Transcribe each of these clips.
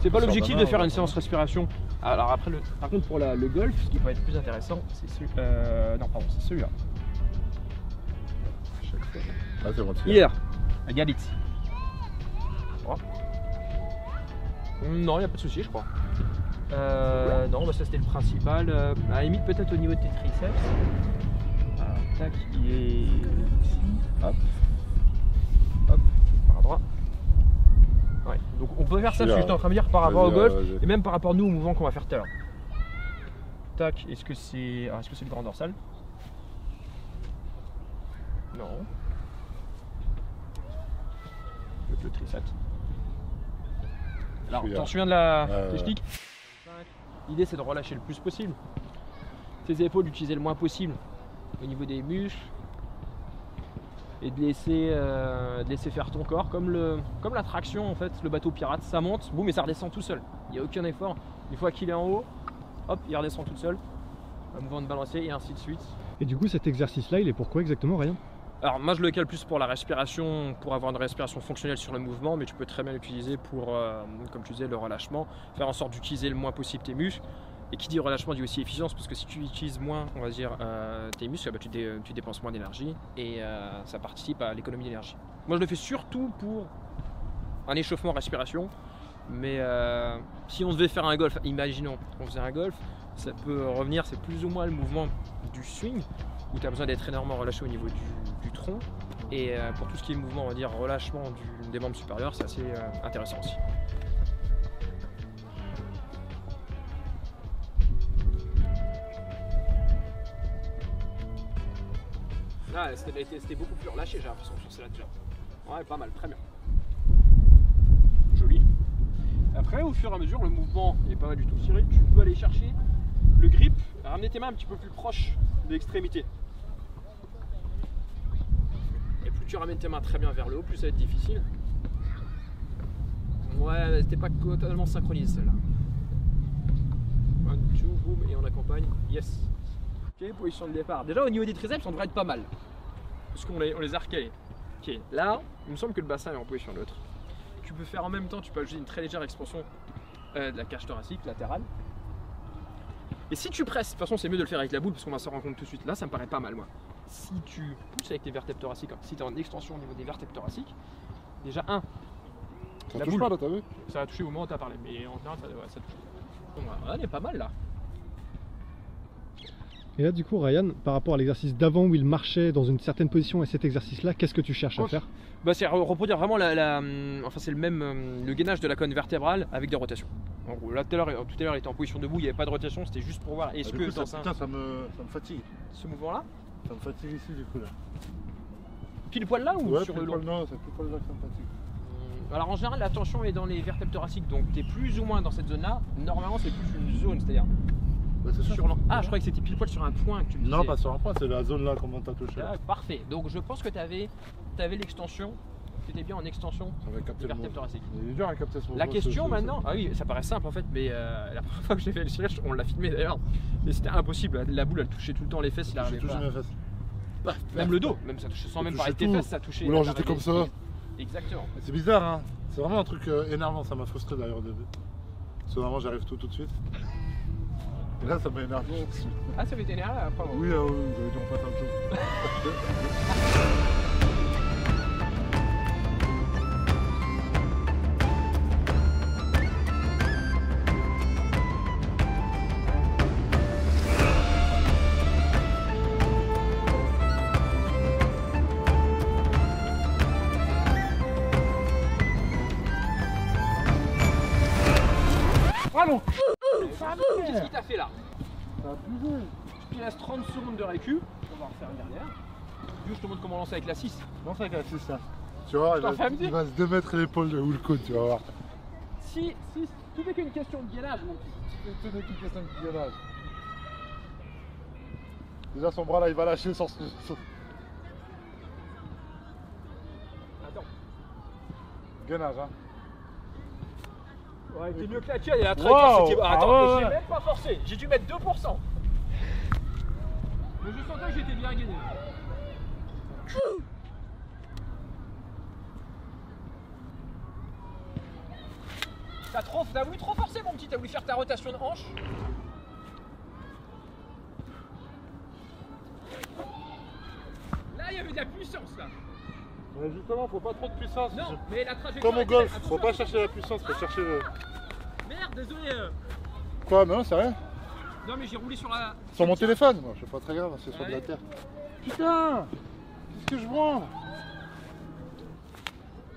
C'est pas l'objectif de faire une séance respiration. Alors après, par contre pour le golf, ce qui peut être plus intéressant, c'est celui... non pardon, c'est celui-là. Ah c'est bon, Hier, à Galitz. Oh. Non, il n'y a pas de souci, je crois. Non, bah ça c'était le principal. À la limite, peut-être au niveau de tes triceps. Alors, tac, il est ici. Hop. Hop, par droit. Ouais, donc on peut faire ça, je suis en train de dire par rapport au golf et même par rapport à nous au mouvement qu'on va faire tout à l'heure. Tac, est-ce que c'est le grand dorsal? Non. Le triceps. Alors, t'en souviens de la technique? L'idée c'est de relâcher le plus possible. Tes épaules, d'utiliser le moins possible au niveau des muscles. Et de laisser faire ton corps comme la traction en fait, le bateau pirate, ça monte, boum et ça redescend tout seul. Il n'y a aucun effort. Une fois qu'il est en haut, hop, il redescend tout seul. Un mouvement de balancier et ainsi de suite. Et du coup cet exercice là il est pour quoi exactement, Ryan? Alors moi je le cale plus pour la respiration, pour avoir une respiration fonctionnelle sur le mouvement, mais tu peux très bien l'utiliser pour, comme tu disais, le relâchement, faire en sorte d'utiliser le moins possible tes muscles. Et qui dit relâchement dit aussi efficience, parce que si tu utilises moins, on va dire, tes muscles, bah, tu dépenses moins d'énergie et ça participe à l'économie d'énergie. Moi je le fais surtout pour un échauffement respiration, mais si on devait faire un golf, imaginons on faisait un golf, ça peut revenir, c'est plus ou moins le mouvement du swing, où tu as besoin d'être énormément relâché au niveau du tronc, et pour tout ce qui est mouvement, on va dire relâchement des membres supérieurs, c'est assez intéressant aussi. Ah, c'était beaucoup plus relâché, j'ai l'impression, sur celle-là déjà. Ouais, pas mal, très bien. Joli. Après, au fur et à mesure, le mouvement est pas mal du tout. Cyril, tu peux aller chercher le grip, ramener tes mains un petit peu plus proches de l'extrémité. Et plus tu ramènes tes mains très bien vers le haut, plus ça va être difficile. Ouais, c'était pas totalement synchronisé celle-là. 1, 2, boum, et on accompagne. Yes. Ok, position de départ. Déjà au niveau des triceps, on devrait être pas mal. Parce qu'on les a recalés. Ok, là, il me semble que le bassin est en position neutre. Tu peux faire en même temps, tu peux ajouter une très légère expansion de la cage thoracique latérale. Et si tu presses, de toute façon c'est mieux de le faire avec la boule parce qu'on va s'en rendre compte tout de suite. Là, ça me paraît pas mal, moi. Si tu pousses avec tes vertèbres thoraciques, si tu es en extension au niveau des vertèbres thoraciques, déjà ça touche pas là, t'as vu? Ça va toucher au moment où tu as parlé, mais en général ça touche. Donc voilà, on est pas mal là. Et là du coup Ryan, par rapport à l'exercice d'avant où il marchait dans une certaine position et cet exercice là, qu'est-ce que tu cherches à faire? Bah, c'est reproduire vraiment enfin c'est le même le gainage de la colonne vertébrale avec des rotations. En gros, là tout à l'heure il était en position debout, il n'y avait pas de rotation, c'était juste pour voir est-ce que ça me fatigue. Ce mouvement là? Ça me fatigue ici du coup là. Pile poil là ou ouais, sur le long? Non, c'est pile poil là que ça me fatigue. Alors en général la tension est dans les vertèbres thoraciques, donc tu es plus ou moins dans cette zone là. Normalement c'est plus une zone, c'est-à-dire sur ah, je croyais que c'était pile poil sur un point que tu me disais. Non, pas sur un point, c'est la zone là, comment t'as touché. Ah, parfait, donc je pense que tu avais l'extension, tu étais bien en extension des vertèbres thoraciques. Il est dur à capter ce mouvement. La question maintenant, ah oui, ça paraît simple en fait, mais la première fois que j'ai fait le Cyril, on l'a filmé d'ailleurs, mais c'était impossible, la boule elle touchait tout le temps les fesses, il arrivait pas. Mes fesses. Bah, même le dos, même ça touchait sans même parler de tes fesses, ça touchait. Ou alors j'étais comme ça. Exactement. C'est bizarre, hein. C'est vraiment un truc énervant, ça m'a frustré d'ailleurs au début. Parce que vraiment j'arrive tout de suite. Et là ça m'a énervé. Ah, ça m'était énervé après. Oui, oui, j'avais dit on passe à autre chose. Allons. Qu'est-ce qu'il t'a fait là? Ça a bougé. Je te laisse 30 secondes de récup. On va refaire une dernière. Je te montre comment lancer avec la 6. Lance avec la 6 là. Tu vois, il va se démettre l'épaule ou le coude, tu vas voir. Si, tout n'est qu'une question de gainage. Tout n'est qu'une question de gainage. Déjà son bras là, il va lâcher sur ce... Attends. Gainage, hein. Ouais, t'es mieux que la tienne, il y a la trajectoire. Wow. Attends, j'ai même pas forcé, j'ai dû mettre 2%. Mais je sentais que j'étais bien gainé. T'as voulu trop forcer mon petit, t'as voulu faire ta rotation de hanche. Là il y avait de la puissance là. Mais justement, faut pas trop de puissance. Non, mais la trajectoire. Comme au était- golf, attention, faut pas attention. chercher la puissance, faut chercher le. Merde, désolé. Quoi? Mais non, c'est rien. Non mais j'ai roulé sur la. Sur mon téléphone, moi, c'est pas très grave, c'est sur de la Allez. terre. Putain! Qu'est-ce que je branle?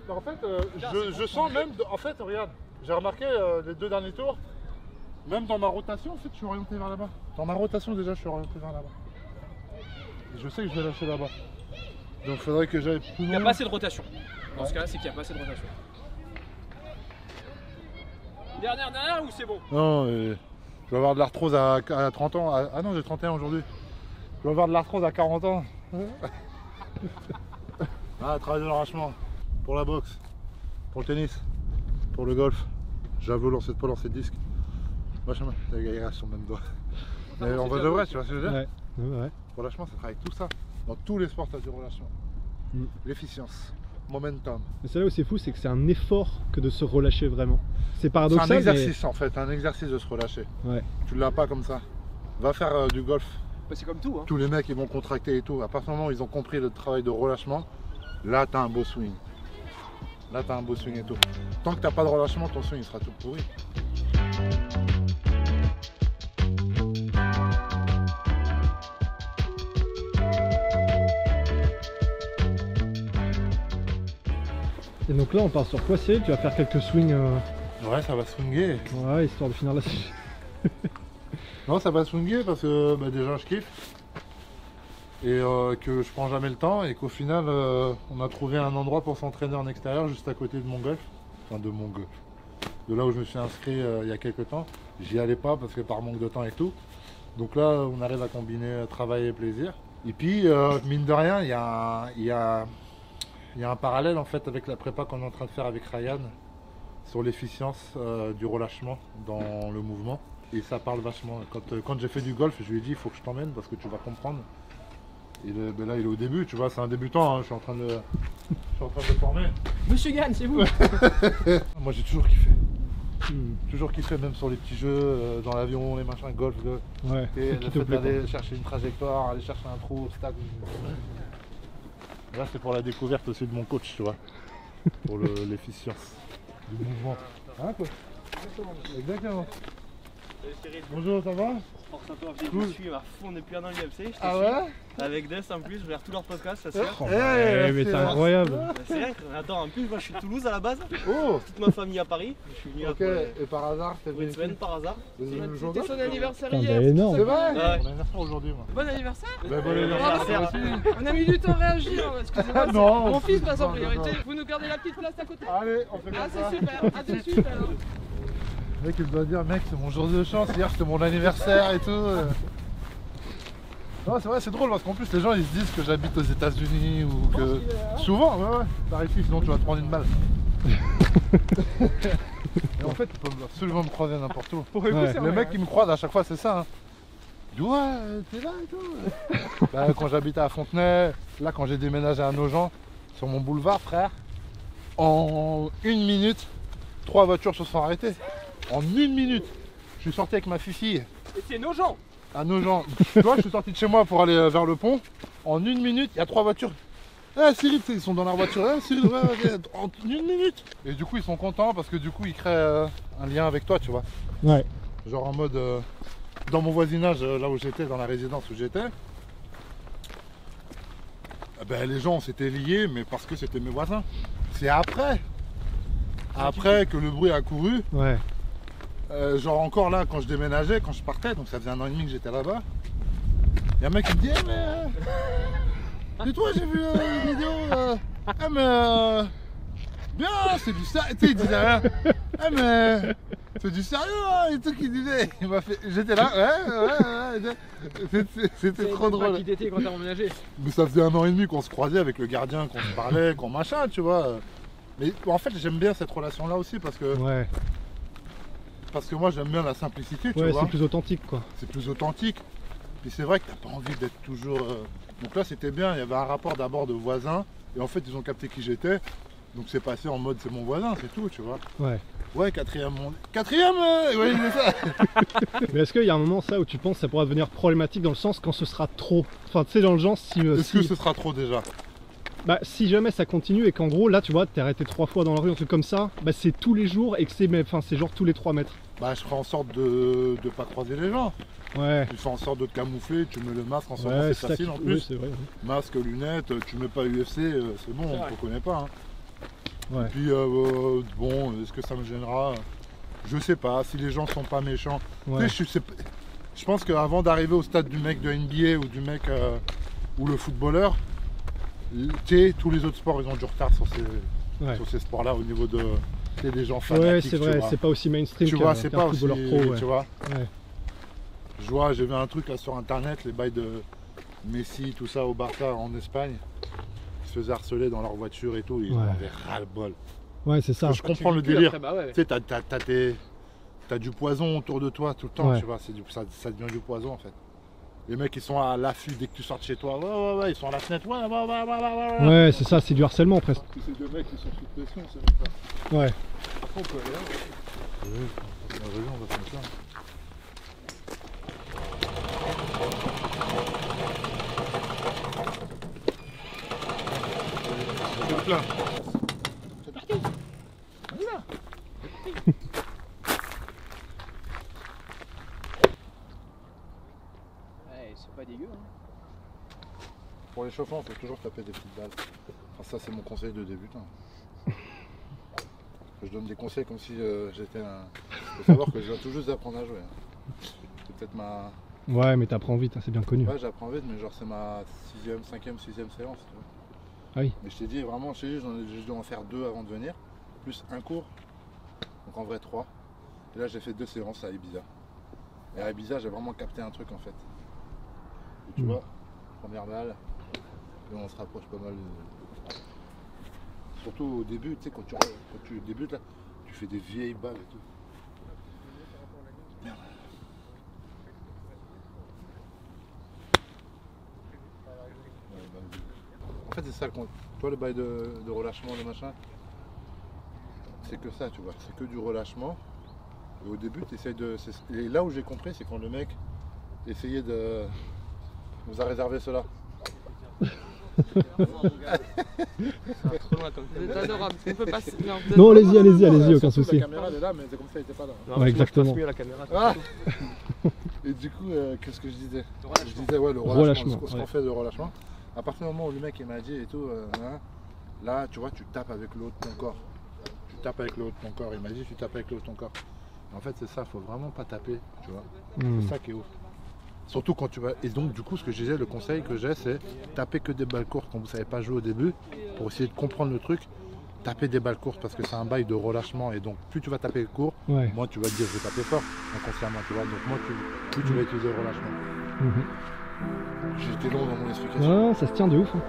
En fait, je sens même. En fait, regarde, j'ai remarqué les 2 derniers tours, même dans ma rotation, en fait, je suis orienté vers là-bas. Dans ma rotation, déjà, je suis orienté vers là-bas. Et je sais que je vais lâcher là-bas. Donc, il faudrait que j'aille plus Il n'y a loin. pas assez de rotation. Dans ce cas-là, c'est qu'il n'y a pas assez de rotation. Dernière ou c'est bon? Non, je vais avoir de l'arthrose à 30 ans. Ah non, j'ai 31 aujourd'hui. Je vais avoir de l'arthrose à 40 ans. Ah, travail de l'arrachement. Pour la boxe, pour le tennis, pour le golf. J'avoue, pas lancer de disque. Machin, les gars, il reste sur le même doigt. Mais en vrai de vrai, tu vois ce que je veux dire? Ouais, ouais. Relâchement, ça travaille tout ça. Dans tous les sports, tu as du relâchement. Mm. L'efficience, momentum. Mais c'est là où c'est fou, c'est que c'est un effort que de se relâcher vraiment. C'est C'est paradoxal. un exercice en fait, un exercice de se relâcher. Ouais. Tu l'as pas comme ça. Va faire du golf. Bah, c'est comme tout. Hein. Tous les mecs ils vont contracter et tout. À partir du moment où ils ont compris le travail de relâchement, là t'as un beau swing. Là t'as un beau swing et tout. Tant que t'as pas de relâchement, ton swing il sera tout pourri. Et donc là, on part sur Poissé. Tu vas faire quelques swings, Ouais, ça va swinguer. ouais, histoire de finir la. Non, ça va swinguer parce que bah, déjà je kiffe. Et que je prends jamais le temps et qu'au final on a trouvé un endroit pour s'entraîner en extérieur juste à côté de mon golf. Enfin de mon golf. De là où je me suis inscrit il y a quelques temps. J'y allais pas parce que par manque de temps et tout. Donc là on arrive à combiner travail et plaisir. Et puis mine de rien il y a un parallèle en fait avec la prépa qu'on est en train de faire avec Ryan sur l'efficience du relâchement dans le mouvement. Et ça parle vachement. Quand j'ai fait du golf, je lui ai dit il faut que je t'emmène parce que tu vas comprendre. Et ben là il est au début, tu vois, c'est un débutant, hein, je suis en train de le former. Monsieur Gann, c'est vous. Moi j'ai toujours kiffé. Hmm. Toujours kiffé même sur les petits jeux, dans l'avion, les machins, golf, Ouais. et Qui le te fait plaît, quoi. d'aller chercher une trajectoire, aller chercher un trou, obstacle. Là c'est pour la découverte aussi de mon coach, tu vois. Pour l'efficience du mouvement. Hein quoi? Exactement. Bonjour, ça va? Force à toi, je Cool. suis à fond depuis un an l'UFC, je te Ah suis. ouais? Avec Des en plus, je regarde tous leurs podcasts, ça se Oh, fait. Ouais, mais c'est incroyable. C'est rien, attends, en plus moi je suis de Toulouse à la base, Oh! toute ma famille à Paris, je suis venu là Ok, et par hasard, t'es pour une semaine par hasard. le jour C'était son anniversaire Putain, hier. bah, énorme. C'est vrai? Ouais. Mon anniversaire aujourd'hui, moi. Bon anniversaire. Bah, bon anniversaire. anniversaire aussi. On a mis du temps à réagir. hein, Excusez-moi. Ah non. Mon fils passe en Non, priorité. non. Vous nous gardez la petite place à côté. Allez, on fait Ah comme ça. c'est super. À tout de suite alors. Le mec il me doit dire mec c'est mon jour de chance, hier c'était mon anniversaire et tout. Non c'est vrai c'est drôle parce qu'en plus les gens ils se disent que j'habite aux États-Unis ou que. Souvent ouais par ici sinon tu vas te prendre une balle. Et en fait ils peuvent absolument me croiser n'importe où. Pour le coup, Ouais. c'est Les vrai, mecs qui me croisent à chaque fois c'est ça. Hein. Ils disent ouais t'es là et tout. Bah, quand j'habitais à Fontenay, là quand j'ai déménagé à Nogent, sur mon boulevard frère, en 1 minute, 3 voitures se sont arrêtées. En 1 minute. Je suis sorti avec ma fille Et c'est nos gens. à Nogent. Tu vois, je suis sorti de chez moi pour aller vers le pont. En 1 minute, il y a 3 voitures. Ah Cyril, tu sais, ils sont dans leur voiture. Ah Cyril, ouais, en 1 minute. Et du coup, ils sont contents parce que du coup, ils créent un lien avec toi, tu vois. Ouais. Genre en mode, dans mon voisinage, là où j'étais, dans la résidence où j'étais, ben, les gens s'étaient liés, mais parce que c'était mes voisins. C'est après que le bruit a couru. Ouais. Genre encore là, quand je déménageais, quand je partais, donc ça faisait 1 an et demi que j'étais là-bas, il y a un mec qui me dit hey, mais toi j'ai vu une vidéo, bien, c'est du sérieux, tu sais, il disait rien. Mais c'est du sérieux, hein, et tout qu'il disait. Il m'a fait, j'étais là, ouais, c'était trop drôle. Qui t'étais quand t'as emménagé. Mais ça faisait 1 an et demi qu'on se croisait avec le gardien, qu'on se parlait, qu'on machin, tu vois. Mais en fait, j'aime bien cette relation-là aussi parce que moi j'aime bien la simplicité, tu Ouais, vois. c'est plus authentique quoi. C'est plus authentique. Puis c'est vrai que t'as pas envie d'être toujours. Donc là c'était bien, il y avait un rapport d'abord de voisins, et en fait ils ont capté qui j'étais. Donc c'est passé en mode c'est mon voisin, c'est tout, tu vois. Ouais. Ouais, quatrième monde. Quatrième ouais, c'est ça. Mais est-ce qu'il y a un moment ça où tu penses que ça pourra devenir problématique dans le sens quand ce sera trop? Enfin, tu sais, dans le genre, si, Est-ce que ce sera trop déjà? bah, si jamais ça continue et qu'en gros, là, tu vois, t'es arrêté 3 fois dans la rue, un truc comme ça, bah c'est tous les jours et que c'est genre tous les 3 mètres. Bah, je ferai en sorte de pas croiser les gens. Ouais. Tu fais en sorte de te camoufler, tu mets le masque en ce moment, Ouais, c'est facile en oui, plus. c'est vrai. Masque, lunettes, tu mets pas UFC, c'est bon, on ne te connaît pas. Hein. Ouais. Et puis bon, est-ce que ça me gênera? Je sais pas, si les gens sont pas méchants. Ouais. Tu sais, je pense qu'avant d'arriver au stade du mec de NBA ou du mec ou le footballeur, tu sais, tous les autres sports ils ont du retard sur ces sports-là au niveau de des gens fanatiques. Ouais, c'est vrai, c'est pas aussi mainstream tu vois, qu'un c'est pas aussi, footballeur pro. Ouais. tu vois. Ouais. Je vois, j'ai vu un truc là sur internet, les bails de Messi, tout ça au Barça en Espagne. Ils se faisaient harceler dans leur voiture et tout, ils en avaient ras-le-bol. Ouais, c'est ça. Je comprends le délire. Après, bah ouais. Tu sais, t'as du poison autour de toi tout le temps, Ouais. tu vois, ça devient du poison en fait. Les mecs ils sont à l'affût dès que tu sors de chez toi, ouais, ils sont à la fenêtre, ouais. Ouais, c'est ça, c'est du harcèlement presque. Tous ces deux mecs qui sont sous pression, ces mecs-là. Ouais. Après on peut aller là. Oui, on va se mettre là. C'est plein. C'est parti. On y va. Ouais, c'est pas dégueu. Hein. Pour l'échauffement, il faut toujours taper des petites balles. Enfin, ça, c'est mon conseil de débutant. Je donne des conseils comme si j'étais un. Il faut savoir que je viens tout juste d'apprendre à jouer. Hein. C'est peut-être ma. Ouais, mais t'apprends vite, hein, c'est bien connu. Ouais, j'apprends vite, mais genre, c'est ma 6ème, 5ème, 6ème séance. Tu vois. Ah oui. Mais je t'ai dit, vraiment, j'ai dû en faire 2 avant de venir, plus un cours. Donc en vrai, 3. Et là, j'ai fait 2 séances à Ibiza. Et à Ibiza, j'ai vraiment capté un truc en fait. Et tu vois, première balle, et on se rapproche pas mal. Surtout au début, tu sais, quand tu débutes là, tu fais des vieilles balles et tout. Merde. Ouais, bah, en fait, c'est ça le compte. Tu vois le bail de relâchement, de machin, c'est que ça, tu vois, c'est que du relâchement. Et au début, tu essayes de. Et là où j'ai compris, c'est quand le mec essayait de. Il nous a réservé cela. Trop loin comme Vous êtes adorable. On peut passer. Non, allez-y, aucun souci. La caméra elle est là, mais c'est comme ça, elle était pas là. Ouais, exactement. Mieux la caméra. Ah et du coup, qu'est-ce que je disais? Je disais, ouais, le relâchement. Ce qu'on fait de relâchement. À partir du moment où le mec il m'a dit et tout, là, tu vois, tu tapes avec le haut de ton corps. Tu tapes avec le haut de ton corps. Il m'a dit, tu tapes avec le haut de ton corps. En fait, c'est ça, faut vraiment pas taper, tu vois. C'est ça qui est ouf. Surtout quand tu vas. Et donc, du coup, ce que je disais, le conseil que j'ai, c'est taper que des balles courtes quand vous ne savez pas jouer au début, pour essayer de comprendre le truc. Taper des balles courtes parce que c'est un bail de relâchement. Et donc, plus tu vas taper court, moins tu vas te dire, je vais taper fort, inconsciemment, tu vois. Donc, moins plus tu vas utiliser le relâchement. J'étais long dans mon explication. Non, ça se tient de ouf. Hein.